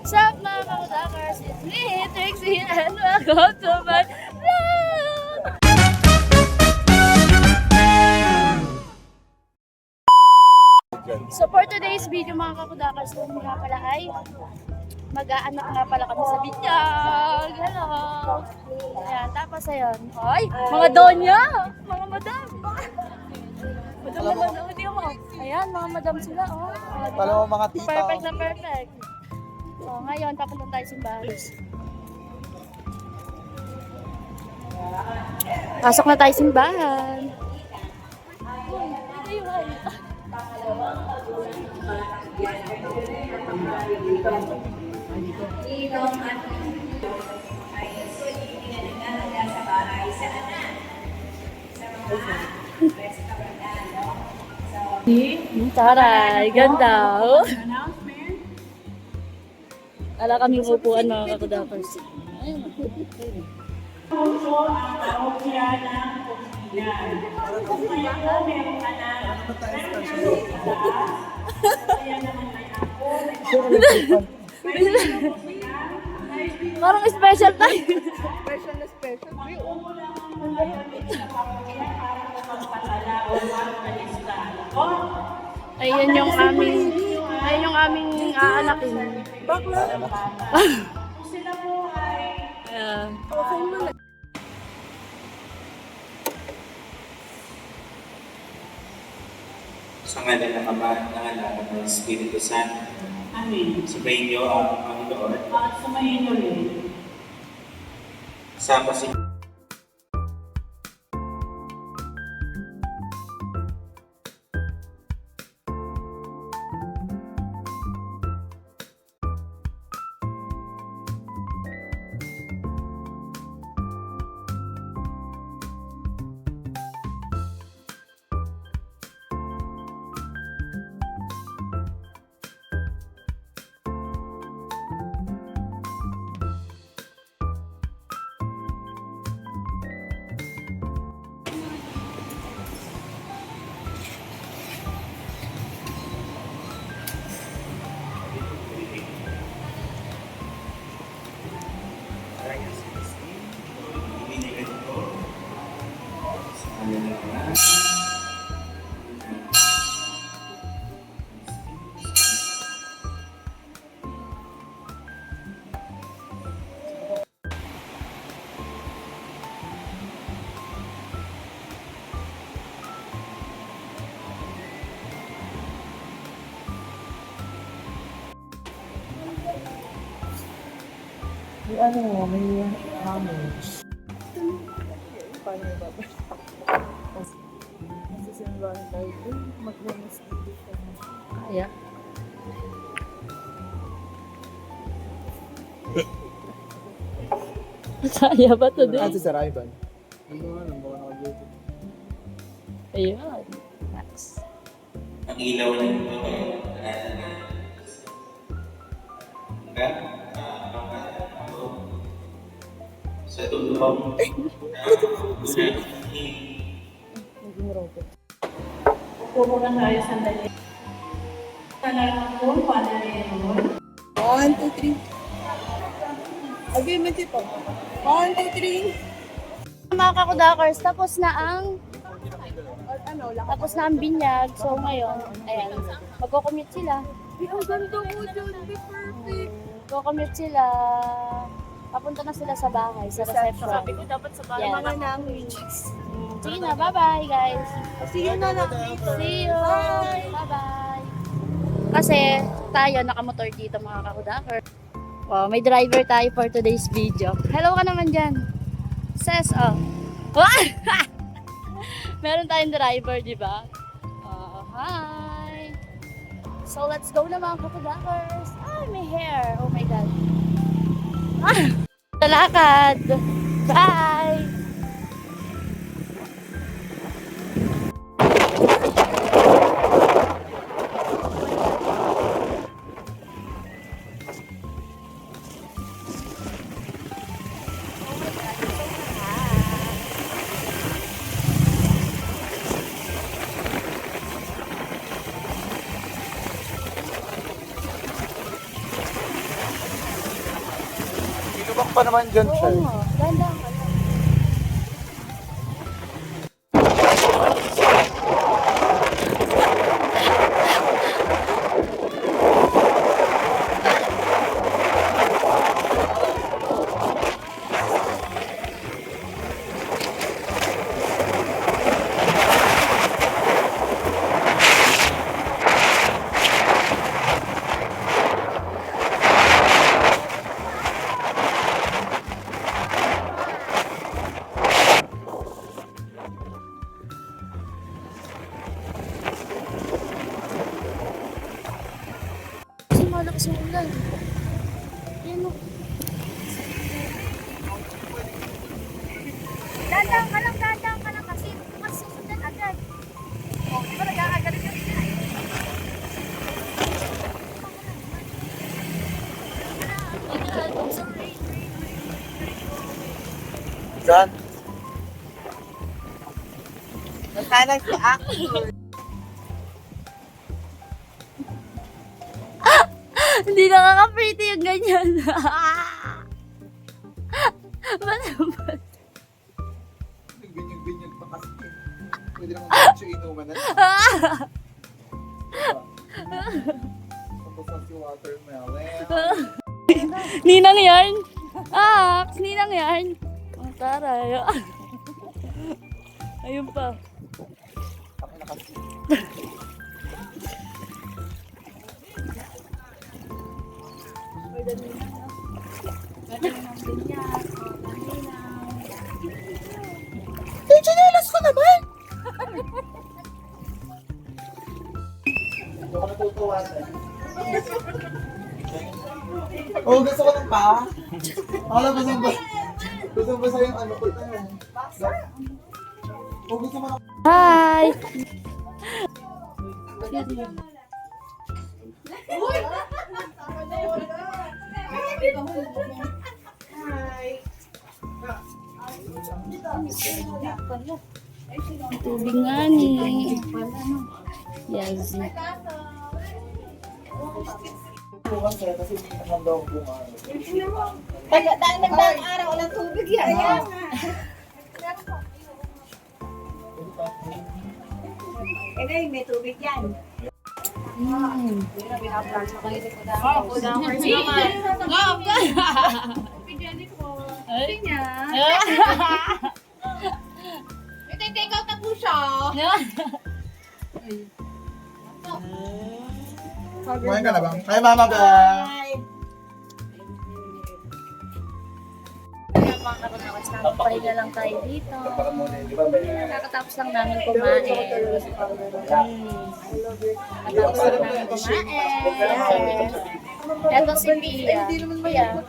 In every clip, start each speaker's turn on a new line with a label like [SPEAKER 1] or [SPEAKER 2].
[SPEAKER 1] What's up mga kakudakers? It's me, Trixie, and welcome to my vlog! So for today's video mga kakudakers, kung nga pala ay mag-aanak nga pala kami sa binyag. Hello! Ayan, tapos ayun. Ay, mga donya! Mga madam! Madam, hindi mo. Ayan, mga madam sila. Oh.
[SPEAKER 2] Alam mo mga tita.
[SPEAKER 1] Perfect na perfect. So ngayon, papunta tayo sa simbahan. Pasok na tayo sa simbahan. Taray, ganda. Ala kami upuan mga kakudakers. Parang special time.
[SPEAKER 2] Special na special.
[SPEAKER 1] Ayan yung aming aanakin.
[SPEAKER 2] Bakla.
[SPEAKER 3] Sa ngalan ng Ama, ng Anak, at ng Espiritu Santo. Amen. Sumayin niyo ang Panginoon. At sumayin niyo rin. Sama si
[SPEAKER 2] Ano mo, may hammers. Paano ba ba? Nasisimbahan tayo. Maglamas dito siya.
[SPEAKER 1] Kaya. Kaya ba ito din?
[SPEAKER 2] Si Saray ba? Ano nga, nang baka naka-YouTube.
[SPEAKER 1] Ayun. Nice.
[SPEAKER 3] ang ilaw ng ito. Sa tulong.
[SPEAKER 2] Naging robot.
[SPEAKER 4] Pumunta tayo sandali. Talagang po, paano rin?
[SPEAKER 2] 1, 2, 3. Again, may tipo. 1, 2, 3.
[SPEAKER 1] Mga kakudakers, tapos na ang binyag. So ngayon, ayan, magko-commute sila.
[SPEAKER 2] Ang ganda mo dyan, perfect.
[SPEAKER 1] Magko-commute sila. Papunta na sila sa bahay, sa reception.
[SPEAKER 4] Sabi ko dapat sa bahay.
[SPEAKER 1] Yan.
[SPEAKER 2] Mga language.
[SPEAKER 1] Sige na, bye-bye guys.
[SPEAKER 2] See you na lang.
[SPEAKER 1] See you. Bye-bye. Kasi tayo nakamotor dito mga kakudaker. Wow, may driver tayo for today's video. Hello ka naman dyan. Ses, oh. Meron tayong driver, di ba? Oh, hi. So let's go na mga kakudakers. Ay, may hair. Oh my God. Talakad. Bye.
[SPEAKER 5] Tabak pa naman dyan siya.
[SPEAKER 1] Oo nga, dahan-dahan ka lang. Kasi malakas yung ulan. Yan o. Dahan-dahan ka lang kasi bukas susundan agad. O, di ba nag-aagalit yun? I'm sorry.
[SPEAKER 5] Dyan.
[SPEAKER 2] Sana si Actor.
[SPEAKER 1] Hindi nakaka-pretty yung ganyan. Ba't naman?
[SPEAKER 5] Binyag-binyag pa kasi. Pwede naman siya inuman na. Tapos na si watermelon.
[SPEAKER 1] Ninang yarn. Ninang yarn. Ang taray. Ayun pa.
[SPEAKER 5] Ako na kasi.
[SPEAKER 1] Ay, chinelas ko naman!
[SPEAKER 5] Hindi ako natutuwasan. Oh, gusto ko ng paa. Akala ba saan ba? Gusto ba sa yung ano ko na yun? Oh, gusto mo ng
[SPEAKER 1] Hi! Tubig nga ni. Yes.
[SPEAKER 5] bukas eh, kasi hindi naman daw bumahan.
[SPEAKER 2] Nagdaang araw, walang tubig yan. Eh, may tubig yan. Take out na po siya.
[SPEAKER 5] Kumain ka na ba? Hi, Mama Ba!
[SPEAKER 1] Mga kapanakas namin, pahinga lang tayo dito. Nakatapos lang namin kumain. Nakatapos lang namin kumain. Ito si Pia. Pia.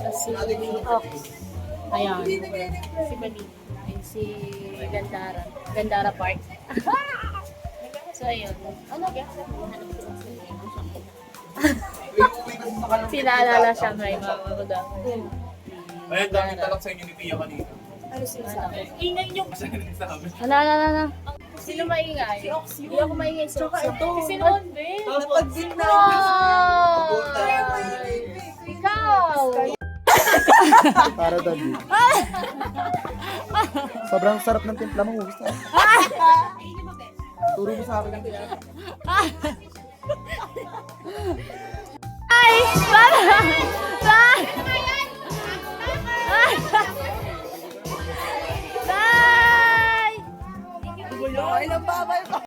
[SPEAKER 1] Si Ox. Ayan. Si Bali. Ayun si Gandara. Gandara Park. So, ayun. Ano? Pinaalala siya ngayon, mga kaguda.
[SPEAKER 6] Ayun, dami talak sa inyo ni Pia kanina.
[SPEAKER 1] Ingay niyo.
[SPEAKER 6] Kasi nagsabi.
[SPEAKER 1] Ala. Sino maingay? Si Ox. Hindi ako maingay. Si Ox. Si Noon, Ben.
[SPEAKER 2] Napag-din na.
[SPEAKER 1] Ikaw.
[SPEAKER 5] Para dali. Sobrang sarap ng timpla mo. Gusto. Turo mo sa akin.
[SPEAKER 1] Bye! Bye! Bye!
[SPEAKER 2] Ay, nababay pa.